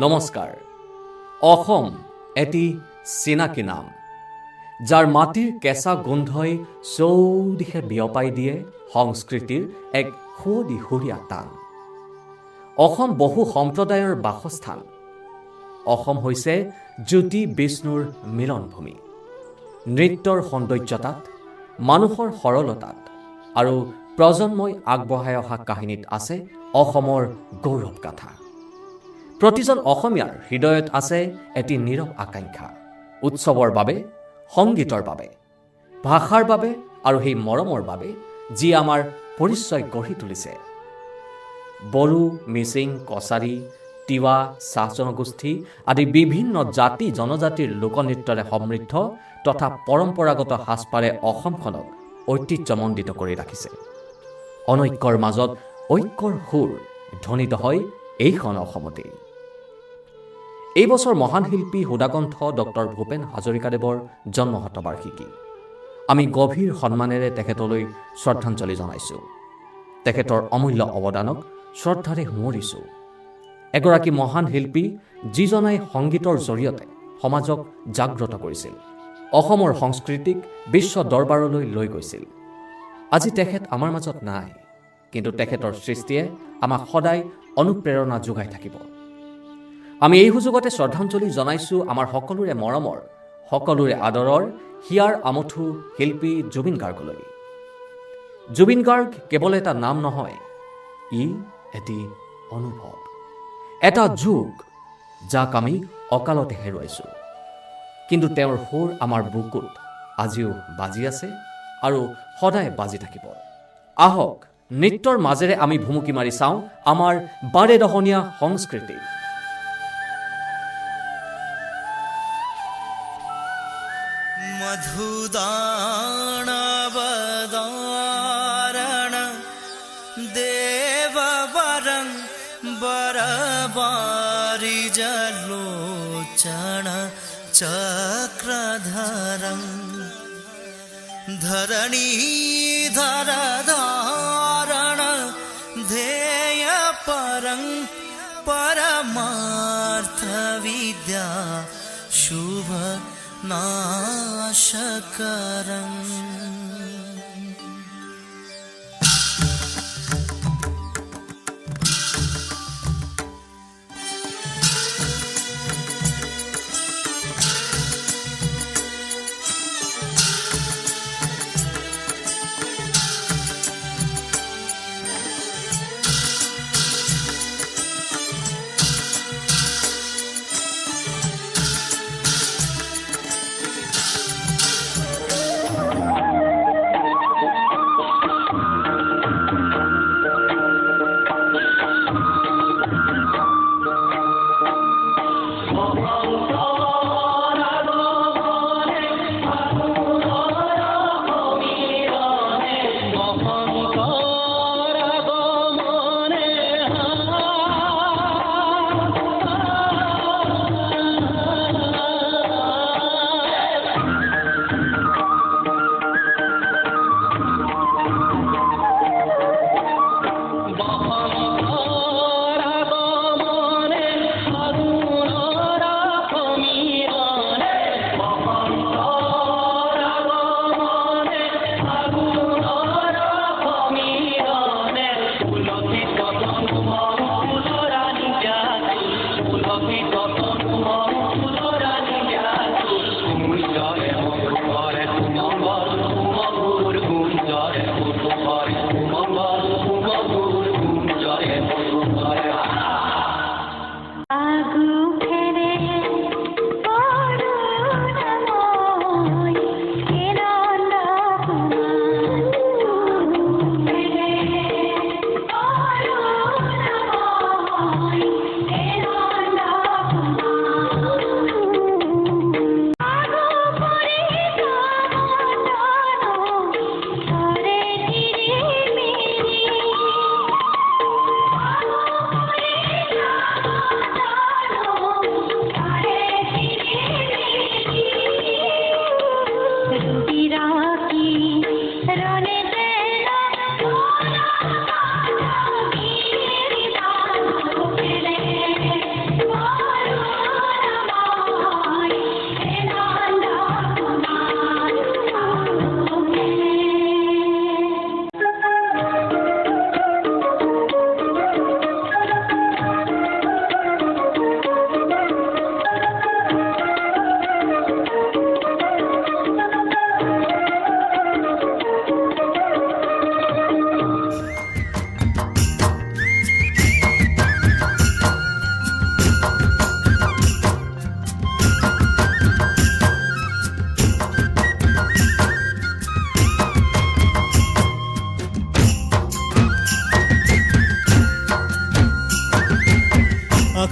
নমস্কাৰ। অসম এটি চিনাকি নাম, যাৰ মাটিৰ কেঁচা গোন্ধই চৌদিশে বিয়পাই দিয়ে সংস্কৃতিৰ এক সুদিহুৰীয়া টান। অসম বহু সম্প্ৰদায়ৰ বাসস্থান। অসম হৈছে জ্যোতি বিষ্ণুৰ মিলনভূমি। নৃত্যৰ সৌন্দৰ্যতাত, মানুহৰ সৰলতাত আৰু প্ৰজন্মই আগবঢ়াই অহা কাহিনীত আছে অসমৰ গৌৰৱ গাথা। প্ৰতিজন অসমীয়াৰ হৃদয়ত আছে এটি নীৰৱ আকাংক্ষা, উৎসৱৰ বাবে, সংগীতৰ বাবে, ভাষাৰ বাবে আৰু সেই মৰমৰ বাবে যি আমাৰ পৰিচয় গঢ়ি তুলিছে। বড়ো, মিচিং, কছাৰী, তিৱা, চাহ জনগোষ্ঠী আদি বিভিন্ন জাতি জনজাতিৰ লোকনৃত্যৰে সমৃদ্ধ তথা পৰম্পৰাগত সাজপাৰে অসমখনক ঐতিহ্যমণ্ডিত কৰি ৰাখিছে। অনৈক্যৰ মাজত ঐক্যৰ সুৰ ধ্বনিত হয় এইখন অসমতেই। এই বছৰ মহান শিল্পী সুধাকণ্ঠ ডক্টৰ ভূপেন হাজৰিকাদেৱৰ জন্ম শতবাৰ্ষিকী। আমি গভীৰ সন্মানেৰে তেখেতলৈ শ্ৰদ্ধাঞ্জলি জনাইছোঁ। তেখেতৰ অমূল্য অৱদানক শ্ৰদ্ধাৰে সুঁৱৰিছোঁ। এগৰাকী মহান শিল্পী যিজনাই সংগীতৰ জৰিয়তে সমাজক জাগ্ৰত কৰিছিল, অসমৰ সংস্কৃতিক বিশ্ব দৰবাৰলৈ লৈ গৈছিল। আজি তেখেত আমাৰ মাজত নাই, কিন্তু তেখেতৰ সৃষ্টিয়ে আমাক সদায় অনুপ্ৰেৰণা যোগাই থাকিব। আমি এই সুযোগতে শ্ৰদ্ধাঞ্জলি জনাইছোঁ আমাৰ সকলোৰে মৰমৰ, সকলোৰে আদৰৰ হিয়াৰ আমঠু শিল্পী জুবিন গাৰ্গলৈ। জুবিন গাৰ্গ কেৱল এটা নাম নহয়, ই এটি অনুভৱ, এটা যুগ, যাক আমি অকালতে হেৰুৱাইছোঁ। কিন্তু তেওঁৰ সুৰ আমাৰ বুকুত আজিও বাজি আছে আৰু সদায় বাজি থাকিব। আহক নৃত্যৰ মাজেৰে আমি ভুমুকি মাৰি চাওঁ আমাৰ বাৰেদহনীয়া সংস্কৃতি। मधुदानवदारण देववरं बरबारिजलोचन चक्रधरं धरणीधरधारण ध्येयपरं परमार्थविद्या शुभ नाशकरम्।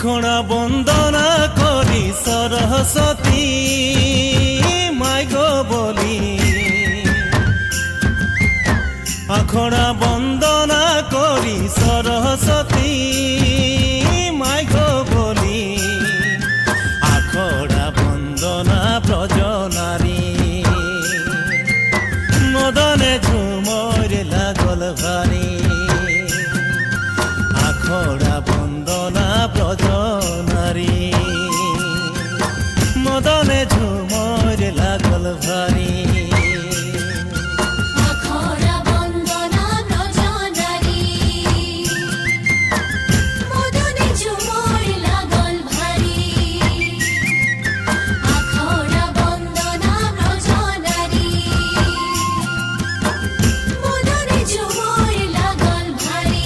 আখড়া বন্দনা করি সরস্বতী মাই গো বলি, আখড়া বন্দনা করি সরস্বতী মাই গো বলি, আখড়া বন্দনা ব্রজ নারী, মদনে ঝুমর লাগল ভারী, আখড়া বন্দনা ব্রজ নারী, মদনে ঝুমর লাগল ভারী। আখড়া বন্দনা ব্রজ নারী, মদনে ঝুমর লাগল ভারী, আখড়া বন্দনা ব্রজ নারী, মদনে ঝুমর লাগল ভারী।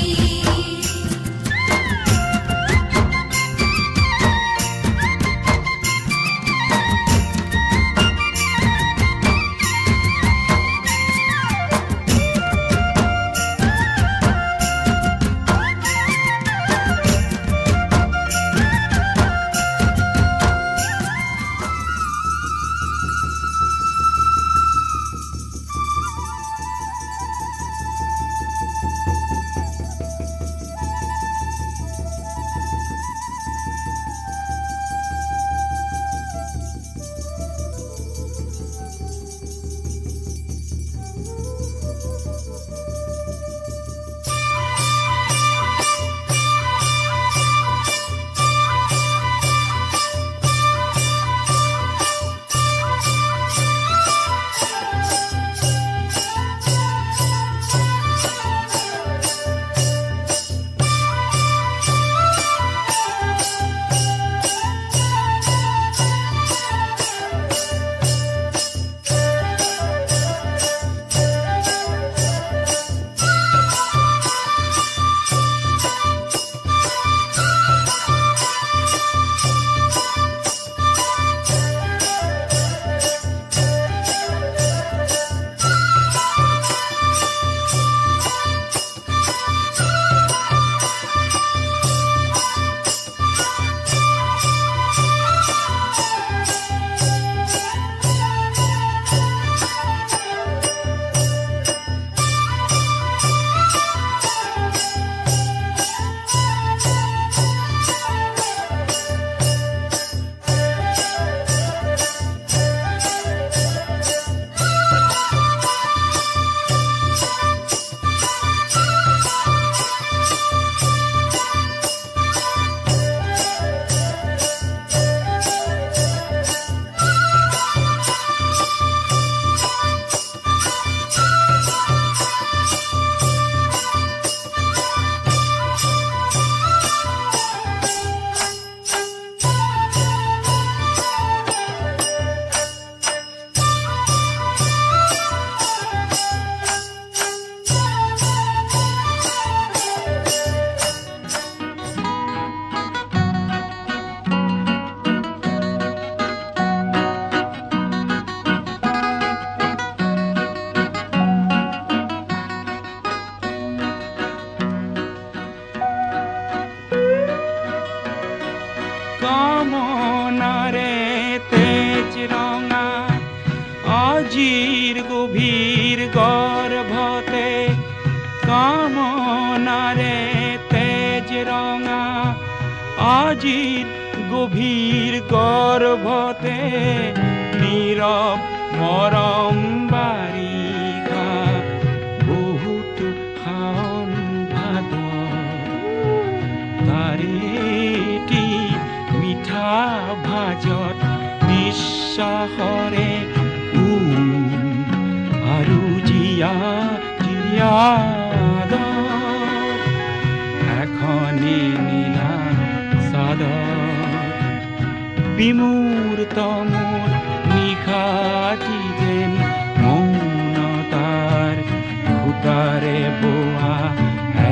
কামনারে তেজ রঙা আজির গভীর গর্ভতে, কামনারে তেজ রঙা আজির গভীর গর্ভতে, নীরব মরম বারিকা বহুত খাওন ভাদ, তারেটি মিঠা ভাজত নিশ্বাসৰে আৰু জীয়া জীয়াদ, এখনি নীলা চাদৰ বিমূৰ্ত মোৰ নিশাটি যেন মৌনতাৰ সূতাৰে বোৱা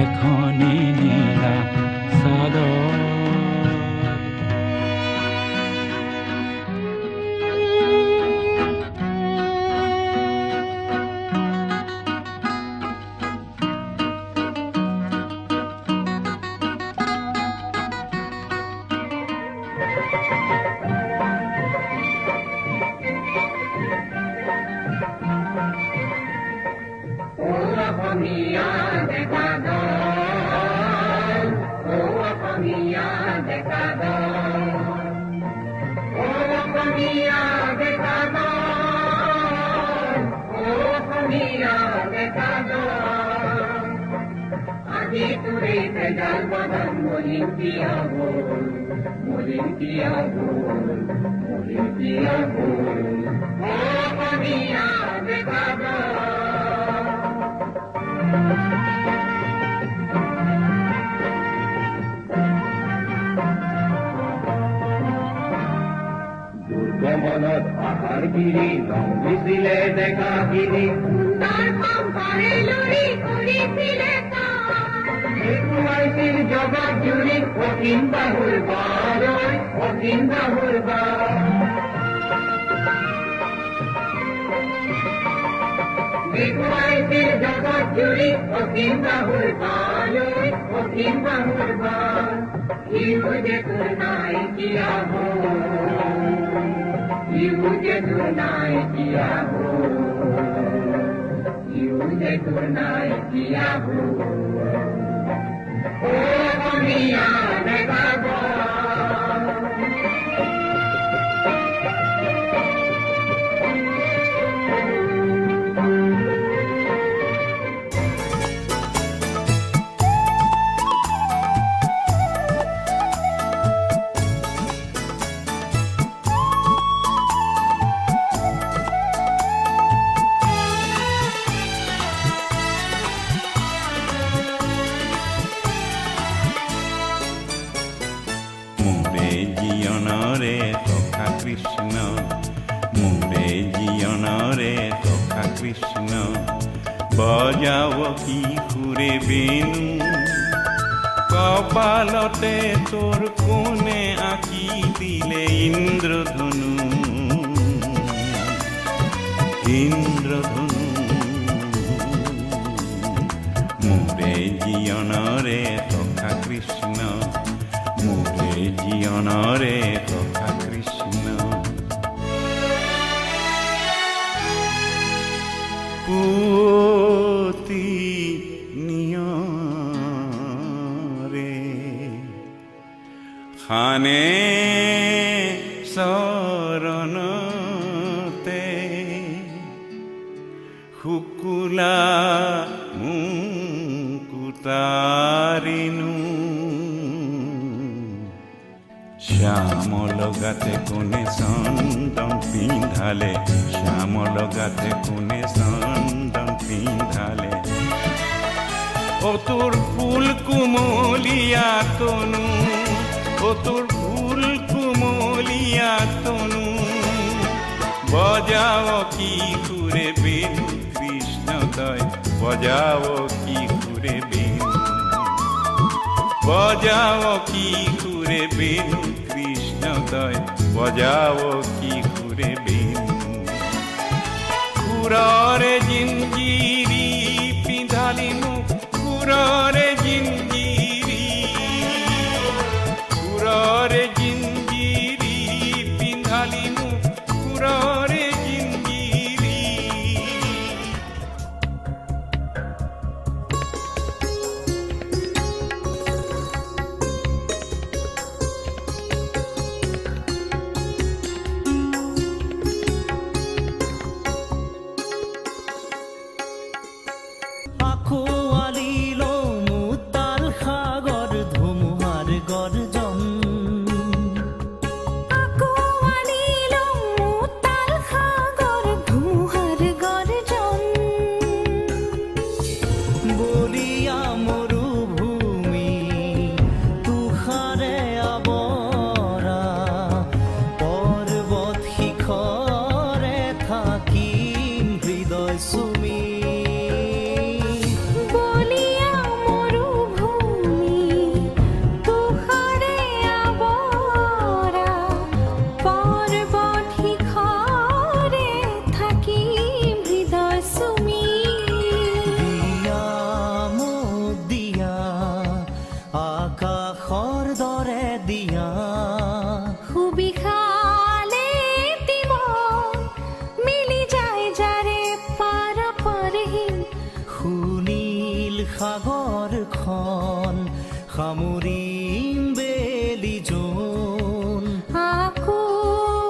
এখনি নীলা চাদৰ। দুর্গমনত পাহাড় গিরি রং মিছিলে দেখা গিরি দেখুয়াইছিল জগৎ জুড়ি অসীম বাহুর বার অসীম বাহুর বার দেখুয়াইছিল জগৎ জুড়ি অসীম বাহুর বার অসীম বাহুর বার ही मुझे सुनाई किया हो ये मुझे सुनाई किया हो ये मुझे सुनाई किया हो ओ दुनिया देखा गो মোরে জীয়নরে সখা কৃষ্ণ মোরে জীয়নরে সখা কৃষ্ণ বজাব কি সুরে বেণু কপালতে তোর কোণে আঁকি দিলে ইন্দ্রধনু ইন্দ্রধনু মোরে জীয়নরে সখা কৃষ্ণ মোরে জীয়নরে সখা কৃষ্ণ পুতি নিয়রে খানে শরণতে শুকুলা মুকুতারিনু শ্যামল গাতে কোনে সন্দন পিন্ধালে শ্যামল গাতে কোনে সন্দন পিন্ধালে ও তোর ফুল কুমলিয়া তনু ও তোর ফুল কুমলিয়া তনু বজাও কি সুরে বেণু কৃষ্ণদয় বজাও কি সুরে বেণু বজাও কি সুরে বেণু কৃষ্ণদয় বজাও কি সুরে বেণু খুররে জিঞ্জিরি পিঁধালি মুখ খুররে জিঞ্জিরি খুররে জিঞ্জিরি পিঁধালি মুখ খুররে জিঞ্জিরি আখোয়ালিল মুতাল সাগর ধুমুহার গর্জন আকুয়ালিল মুতাল সাগর ধুমুহার গর্জন বলিয়া মরুভূমি তুষারে আবৰা পৰ্বত শিখৰে থাকিম হৃদয় চুমি বলিয়া মৰুভূমি তুষাৰে আবৰা পৰ্বত শিখৰে থাকিম হৃদয় চুমি দিয়া মোক দিয়া আকাশৰ দৰে দিয়া সুবিশালে দিব মিলি যায় যাৰে পাৰ পৰহিম সুনীল সাগৰখন সামৰিম বেলি জোন আকুৱালিল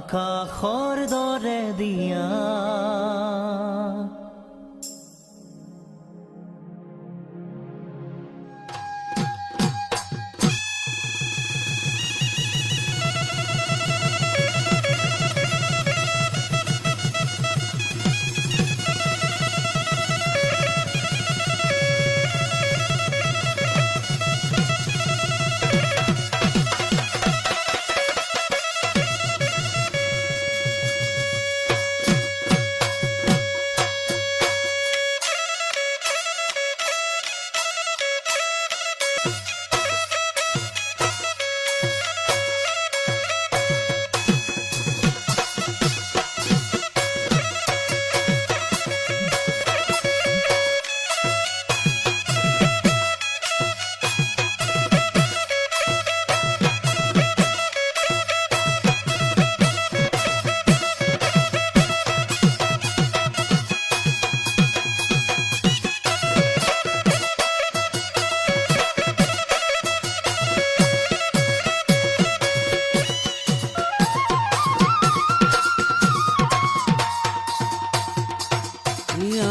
আকাশৰ দৰে দিয়া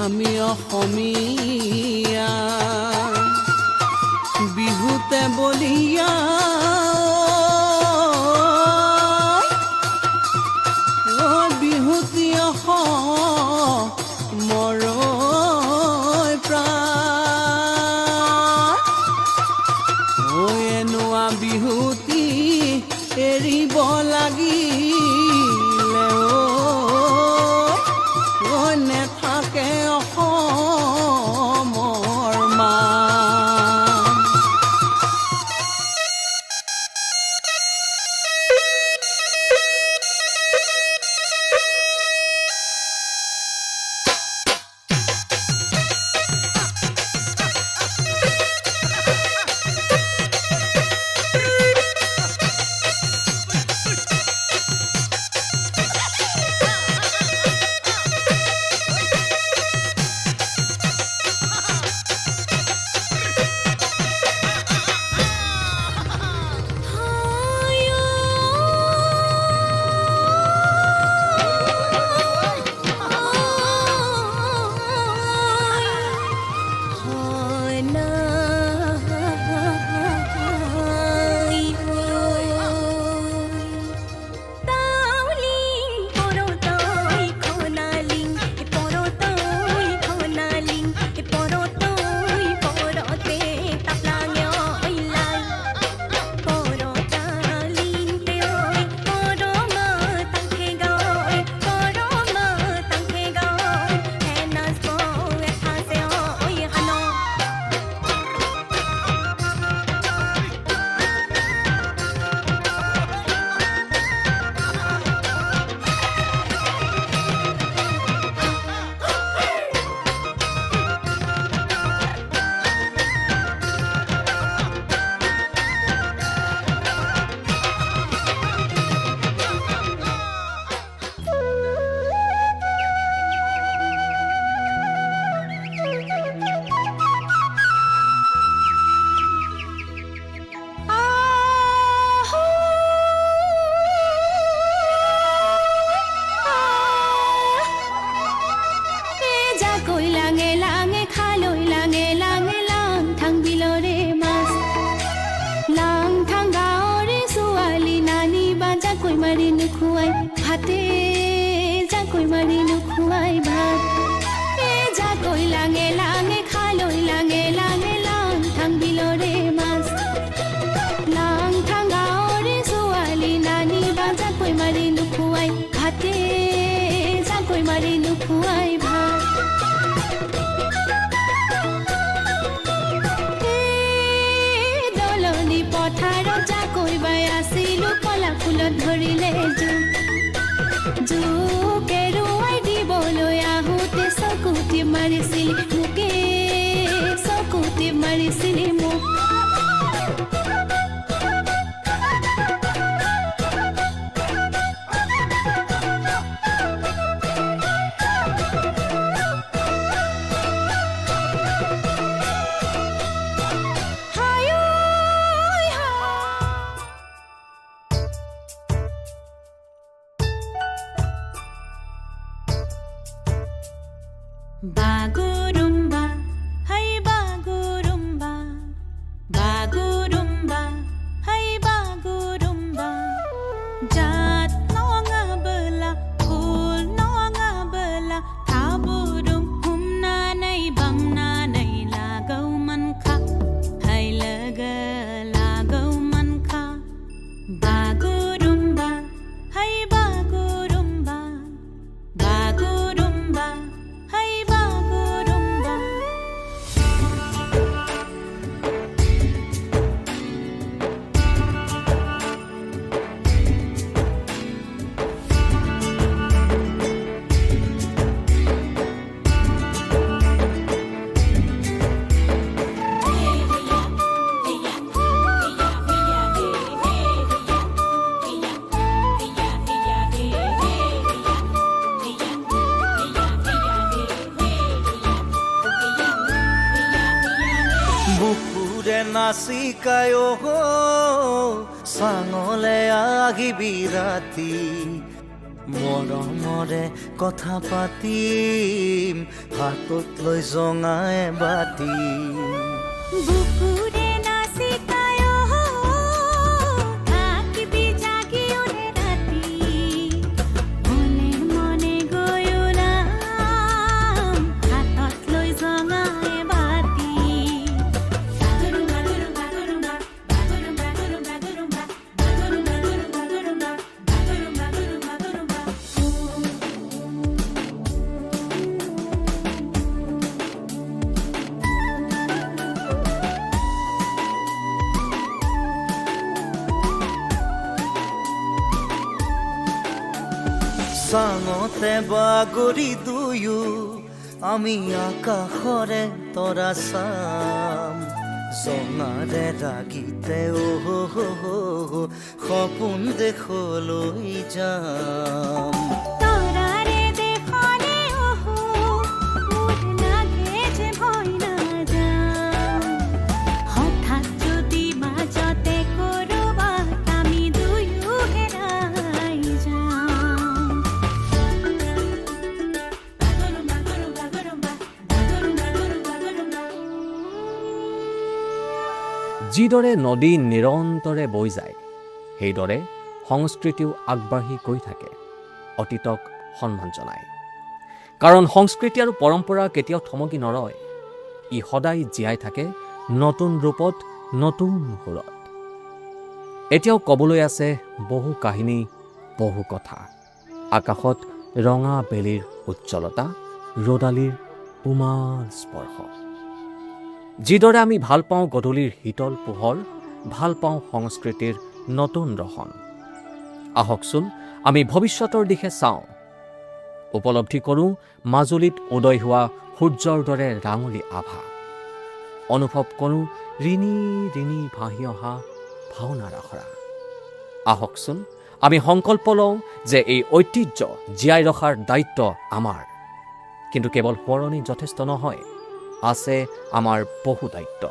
আমি অসমীয়া বিহুতে বলিয়া বিহুতি অসমৰ প্ৰাণ এনেকুৱা বিহুতি এৰিব লাগিলে নেথাকে অসমৰ মান ভাতে জাকৈ মাৰি নোখোৱাই ভাত জাকৈ লাঙে লাঙে খালৈ লাঙে লাঙে লাং থাং বিলৰে মাছ লাং থাং গাঁৱৰে ছোৱালী নানি বা জাকৈ মাৰি নোখোৱাই ভাতে জাকৈ মাৰি নোখোৱাই ভাত দলনি পথাৰত জাকৈ বাই আছিলো কলা ফুলত ধৰিলে জোকে ৰুৱাই দিবলৈ আহোঁতে চকুটি মাৰিছিলি মোকে চকুটি মাৰিছিলি মোক বুকুৰে নাচিকায় চাঙলে আহিবি ৰাতি মৰমৰে কথা পাতিম হাতত লৈ জঙাই বাতি বুকুৰে নাচিকায় থাকিবি জাগি ওৰে ৰাতি মনে মনে গৈ ওলাম হাতত লৈ জঙাই বাতি বাগৰুম্বা গুৰুম্বা গুৰুম্বা বাগৰুম্বা গুৰুম্বা গুৰুম্বা বাগৰুম্বা গুৰুম্বা গুৰুম্বা বাগৰুম্বা গুৰুম্বা গুৰুম্বা চাঙতে বাগৰি দুয়ো আমি আকাশৰে তৰা চাম জঙাৰে ৰাগিতে সপোন দেশলৈ যাম তৰাৰে দেখলে মোৰ লাগে যে ভয় নাযাম হঠাৎ যদি মাজতে কৰবাত আমি দুয়ো হেৰাই যাম বাগৰুম্বা গুৰুম্বা গুৰুম্বা বাগৰুম্বা গুৰুম্বা গুৰুম্বা যিদৰে নদী নিৰন্তৰে বৈ যায় সেইদৰে সংস্কৃতিও আগবাঢ়ি গৈ থাকে অতীতক সন্মান জনায় কাৰণ সংস্কৃতি আৰু পৰম্পৰা কেতিয়াও থমকি নৰয় ই সদায় জীয়াই থাকে নতুন ৰূপত নতুন সুৰত এতিয়াও ক'বলৈ আছে বহু কাহিনী বহু কথা আকাশত ৰঙা বেলিৰ উজ্জ্বলতা ৰ'দালিৰ উমাল স্পৰ্শ যিদৰে আমি ভাল পাওঁ গধূলিৰ শীতল পোহৰ ভাল পাওঁ সংস্কৃতিৰ নতুন ৰহন আহকচোন আমি ভৱিষ্যতৰ দিশে চাওঁ উপলব্ধি কৰোঁ মাজুলীত উদয় হোৱা সূৰ্যৰ দৰে ৰাঙলী আভা অনুভৱ কৰোঁ ৰিণি ৰিণি ভাহি অহা ভাওনাৰ আখৰা আহকচোন আমি সংকল্প লওঁ যে এই ঐতিহ্য জীয়াই ৰখাৰ দায়িত্ব আমাৰ কিন্তু কেৱল সোঁৱৰণি যথেষ্ট নহয় আছে আমাৰ বহু দায়িত্ব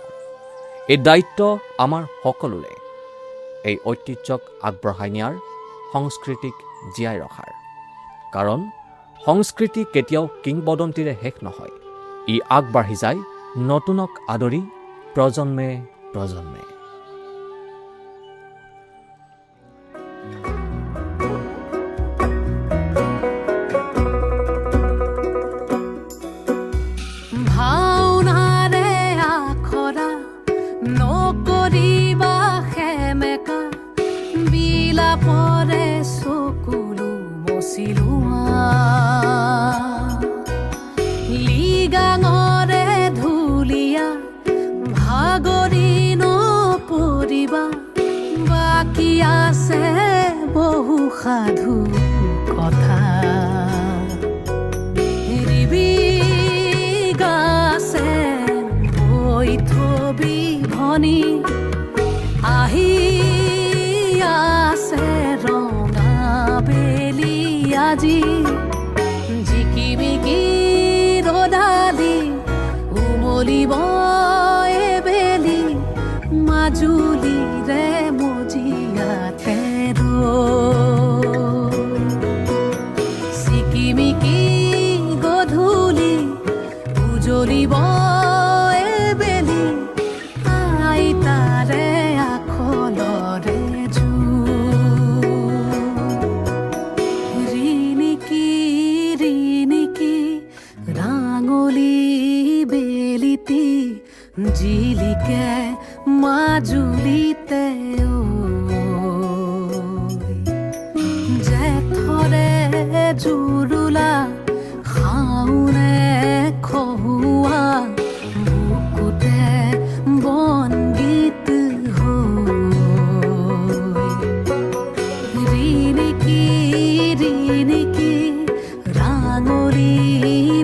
এই দায়িত্ব আমাৰ সকলোৰে এই ঐতিহ্যক আগবঢ়াই নিয়াৰ সংস্কৃতিক জীয়াই ৰখাৰ কাৰণ সংস্কৃতি কেতিয়াও কিংবদন্তিৰে শেষ নহয় ই আগবাঢ়ি যায় নতুনক আদৰি প্ৰজন্মে প্ৰজন্মে ভাওনাৰে আখৰা নকৰিবা সেমেকা বিলাপৰে চকুলো মচিলোৱা লিগাঙৰে ধুলীয়া ভাগৰি নপৰিবা বাকী আছে বহু সাধু কথা গাছে বৈ থবি ভনী আহি আছে ৰঙা বেলি আজি জিকিমিকি ৰ'দালি উমলিব এবেলি মাজুলীৰে মজিয়াতে চিকিমিকি গধূলি উজলিব এবেলি আইতাৰে আখলৰে ৰিণিকি ৰাঙলী বেলিতি জিলিকে মাজুলীতে জেঠৰে জুৰুলা খাওনে খহুৱা বুকুতে বনগীত ৰিণিকি ৰাঙলী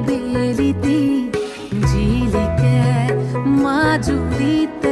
বেলিতি জিলিকে মাজুলীতে